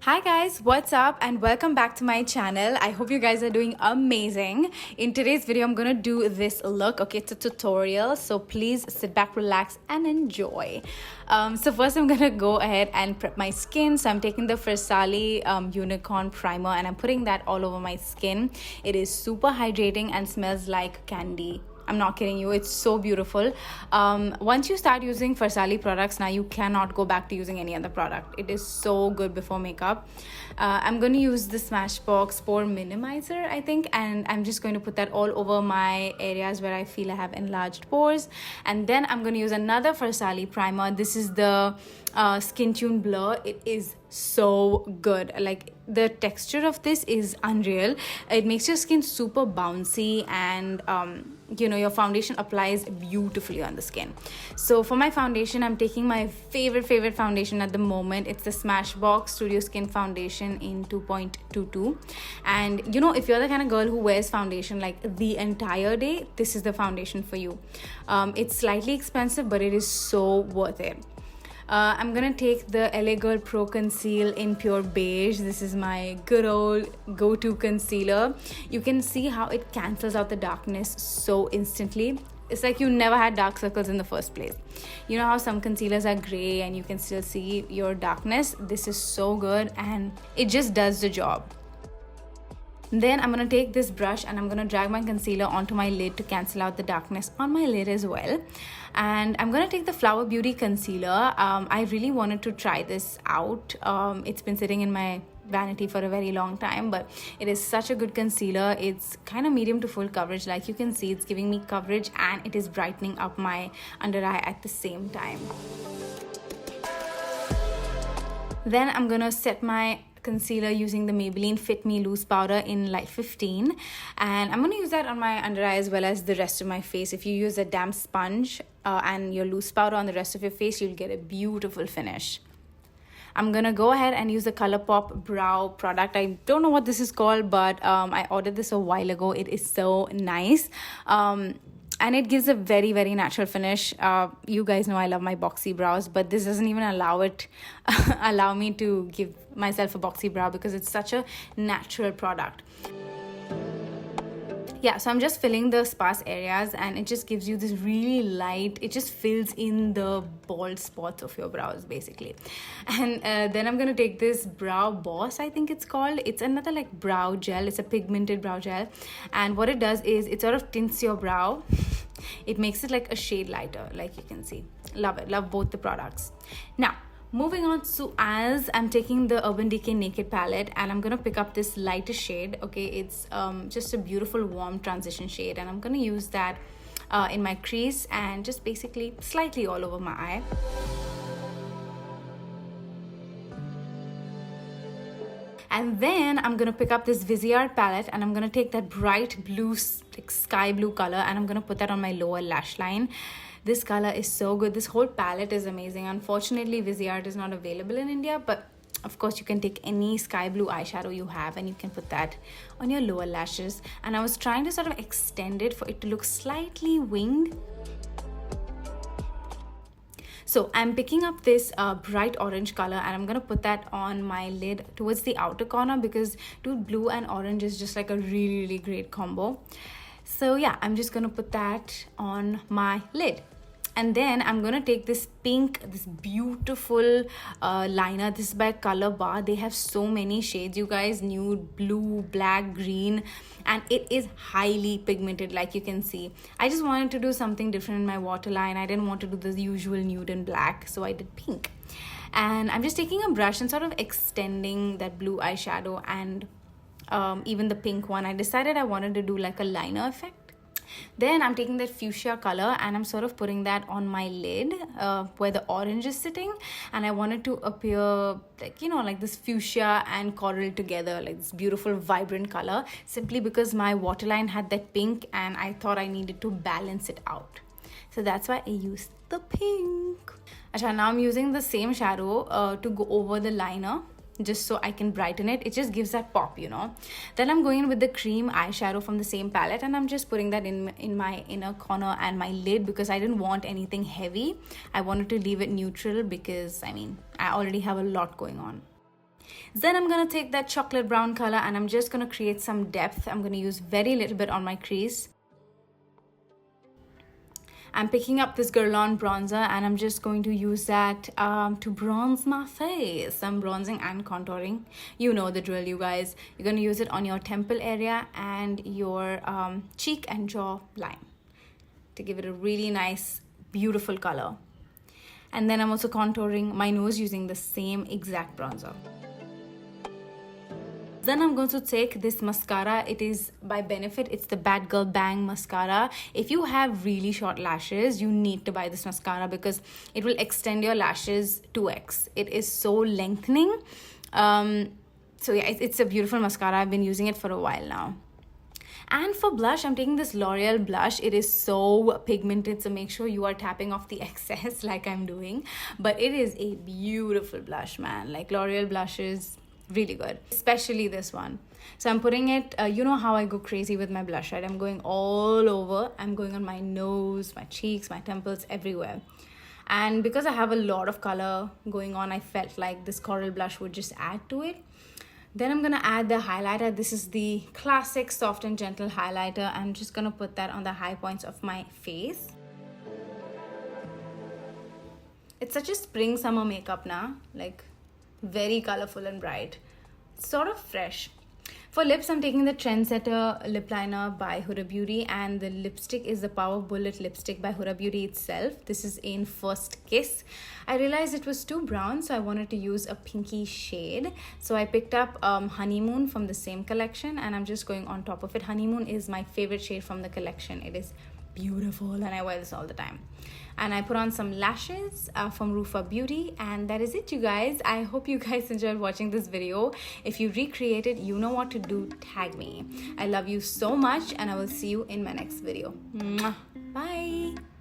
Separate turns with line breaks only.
Hi guys, what's up and welcome back to my channel. I hope you guys are doing amazing. In today's video, I'm gonna do this look. Okay, it's a tutorial, so please sit back, relax and enjoy. So first I'm gonna go ahead and prep my skin. So I'm taking the Farsali Unicorn Primer and I'm putting that all over my skin. It is super hydrating and smells like candy. I'm not kidding you, it's so beautiful. Once you start using Farsali products, now you cannot go back to using any other product. It is so good before makeup. I'm going to use the Smashbox Pore Minimizer, I think, and I'm just going to put that all over my areas where I feel I have enlarged pores. And then I'm going to use another Farsali primer. This is the Skin Tune Blur. It is so good. Like, the texture of this is unreal. It makes your skin super bouncy and you know, your foundation applies beautifully on the skin. So for my foundation, I'm taking my favorite foundation at the moment. It's the Smashbox Studio Skin Foundation in 2.22. And you know, if you're the kind of girl who wears foundation like the entire day, this is the foundation for you. It's slightly expensive, but it is so worth it. I'm gonna take the L.A Girl Pro Conceal in Pure Beige. This is my good old go-to concealer. You can see how it cancels out the darkness so instantly. It's like you never had dark circles in the first place. You know how some concealers are gray and you can still see your darkness? This is so good and it just does the job. Then I'm going to take this brush and I'm going to drag my concealer onto my lid to cancel out the darkness on my lid as well. And I'm going to take the Flower Beauty concealer. I really wanted to try this out. It's been sitting in my vanity for a very long time, but it is such a good concealer. It's kind of medium to full coverage. Like you can see, it's giving me coverage and it is brightening up my under eye at the same time. Then I'm going to set my concealer using the Maybelline Fit Me Loose Powder in Light 15, and I'm going to use that on my under eye as well as the rest of my face. If you use a damp sponge and your loose powder on the rest of your face, you'll get a beautiful finish. I'm gonna go ahead and use the Colorpop Brow product. I don't know what this is called, but I ordered this a while ago. It is so nice. And it gives a very natural finish. You guys know I love my boxy brows, but this doesn't even allow me to give myself a boxy brow because it's such a natural product. Yeah, so I'm just filling the sparse areas and it just gives you this really light, it just fills in the bald spots of your brows basically. And then I'm gonna take this Brow Boss, I think it's called. It's another like brow gel. It's a pigmented brow gel, and what it does is it sort of tints your brow. It makes it like a shade lighter, like you can see. Love it, love both the products. Now moving on, so as I'm taking the Urban Decay Naked palette and I'm gonna pick up this lighter shade. Okay, it's just a beautiful warm transition shade, and I'm gonna use that in my crease and just basically slightly all over my eye. And then I'm gonna pick up this Viseart palette and I'm gonna take that bright blue, like sky blue color, and I'm gonna put that on my lower lash line. This color is so good. This whole palette is amazing. Unfortunately, Viseart is not available in India, but of course you can take any sky blue eyeshadow you have and you can put that on your lower lashes. And I was trying to sort of extend it for it to look slightly winged. So I'm picking up this bright orange color and I'm gonna put that on my lid towards the outer corner because dude, blue and orange is just like a really great combo. So yeah, I'm just gonna put that on my lid. And then I'm gonna take this pink, this beautiful liner. This is by Colorbar. They have so many shades, you guys. Nude, blue, black, green, and it is highly pigmented, like you can see. I just wanted to do something different in my waterline. I didn't want to do the usual nude and black, so I did pink. And I'm just taking a brush and sort of extending that blue eyeshadow and even the pink one. I decided I wanted to do like a liner effect. Then I'm taking that fuchsia color and I'm sort of putting that on my lid where the orange is sitting, and I wanted to appear like, you know, like this fuchsia and coral together, like this beautiful vibrant color, simply because my waterline had that pink and I thought I needed to balance it out. So that's why I used the pink. Achha, now I'm using the same shadow to go over the liner, just so I can brighten it. It just gives that pop, you know. Then I'm going in with the cream eyeshadow from the same palette and I'm just putting that in my inner corner and my lid because I didn't want anything heavy. I wanted to leave it neutral because I mean I already have a lot going on. Then I'm gonna take that chocolate brown color and I'm just gonna create some depth. I'm gonna use very little bit on my crease. I'm picking up this Guerlain bronzer and I'm just going to use that to bronze my face. I'm bronzing and contouring. You know the drill, you guys. You're going to use it on your temple area and your cheek and jaw line to give it a really nice, beautiful color. And then I'm also contouring my nose using the same exact bronzer. Then I'm going to take this mascara. It is by Benefit. It's the Bad Girl Bang mascara. If you have really short lashes, you need to buy this mascara because it will extend your lashes 2x. It is so lengthening. So yeah, it's a beautiful mascara. I've been using it for a while now. And for blush, I'm taking this L'Oreal blush. It is so pigmented, so make sure you are tapping off the excess like I'm doing. But it is a beautiful blush, man. Like L'Oreal blushes, really good, especially this one. So I'm putting it, you know how I go crazy with my blush, right? I'm going all over. I'm going on my nose, my cheeks, my temples, everywhere. And because I have a lot of color going on, I felt like this coral blush would just add to it. Then I'm gonna add the highlighter. This is the classic soft and gentle highlighter. I'm just gonna put that on the high points of my face. It's such a spring summer makeup now, like very colorful and bright, sort of fresh. For lips, I'm taking the Trendsetter lip liner by Huda Beauty, and the lipstick is the Power Bullet lipstick by Huda Beauty itself. This is in First Kiss. I realized it was too brown, so I wanted to use a pinky shade. So I picked up Honeymoon from the same collection, and I'm just going on top of it. Honeymoon is my favorite shade from the collection. It is beautiful and I wear this all the time. And I put on some lashes from Rufa Beauty, and that is it, you guys. I hope you guys enjoyed watching this video. If you recreate it, you know what to do. Tag me. I love you so much, and I will see you in my next video. Mwah. Bye.